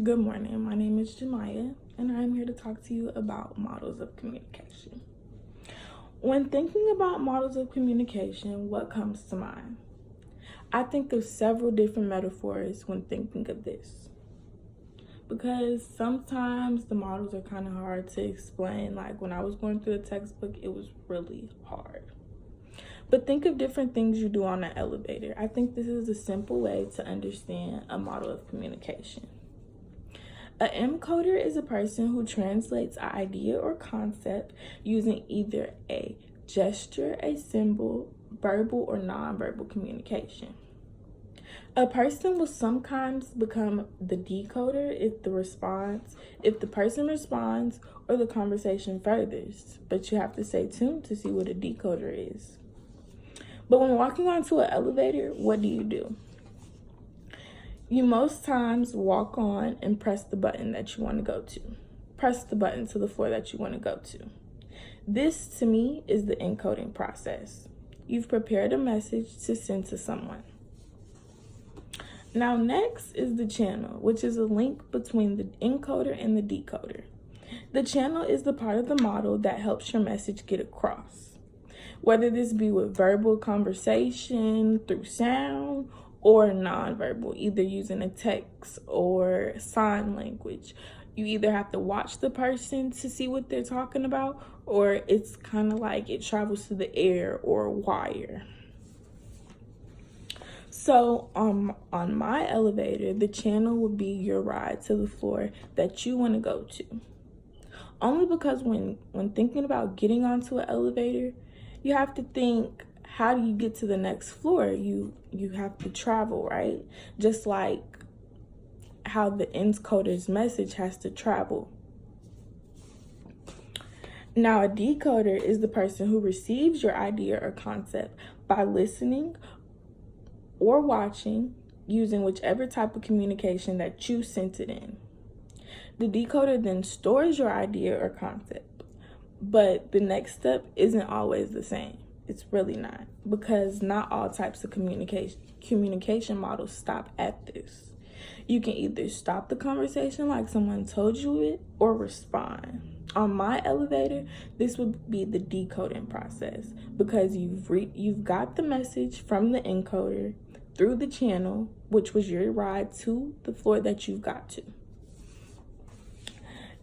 Good morning, my name is Jemiah, and I'm here to talk to you about models of communication. When thinking about models of communication, what comes to mind? I think of several different metaphors when thinking of this, because sometimes the models are kind of hard to explain. Like when I was going through the textbook, it was really hard. But think of different things you do on an elevator. I think this is a simple way to understand a model of communication. An encoder is a person who translates an idea or concept using either a gesture, a symbol, verbal or nonverbal communication. A person will sometimes become the decoder if the person responds or the conversation furthers, but you have to stay tuned to see what a decoder is. But when walking onto an elevator, what do? You most times walk on and press the button that you want to go to. Press the button to the floor that you want to go to. This, to me, is the encoding process. You've prepared a message to send to someone. Now, next is the channel, which is a link between the encoder and the decoder. The channel is the part of the model that helps your message get across, whether this be with verbal conversation, through sound, or nonverbal, either using a text or sign language. You either have to watch the person to see what they're talking about, or it's kind of like it travels through the air or wire. So on my elevator, the channel would be your ride to the floor that you want to go to. Only because when thinking about getting onto an elevator, you have to think, how do you get to the next floor? You have to travel, right? Just like how the encoder's message has to travel. Now, a decoder is the person who receives your idea or concept by listening or watching, using whichever type of communication that you sent it in. The decoder then stores your idea or concept, but the next step isn't always the same. It's really not, because not all types of communication models stop at this. You can either stop the conversation like someone told you it, or respond. On my elevator, this would be the decoding process, because you've got the message from the encoder through the channel, which was your ride to the floor that you've got to.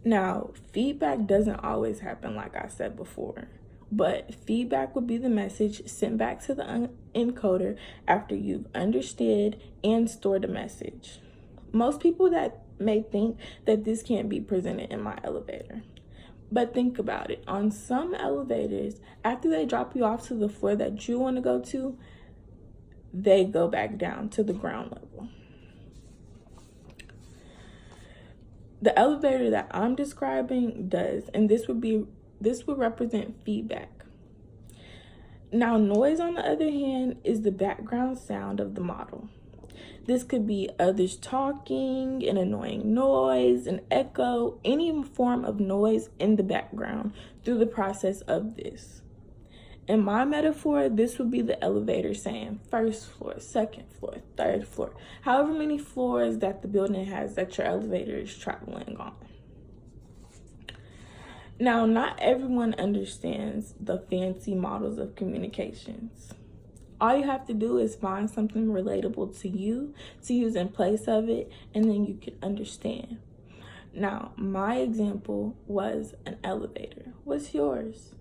Now, feedback doesn't always happen like I said before, but feedback would be the message sent back to the encoder after you've understood and stored the message. Most people that may think that this can't be presented in my elevator, but think about it. On some elevators, after they drop you off to the floor that you want to go to, they go back down to the ground level. The elevator that I'm describing does, and this would represent feedback. Now, noise, on the other hand, is the background sound of the model. This could be others talking, an annoying noise, an echo, any form of noise in the background through the process of this. In my metaphor, this would be the elevator saying first floor, second floor, third floor, however many floors that the building has that your elevator is traveling on. Now, not everyone understands the fancy models of communications. All you have to do is find something relatable to you to use in place of it, and then you can understand. Now, my example was an elevator. What's yours?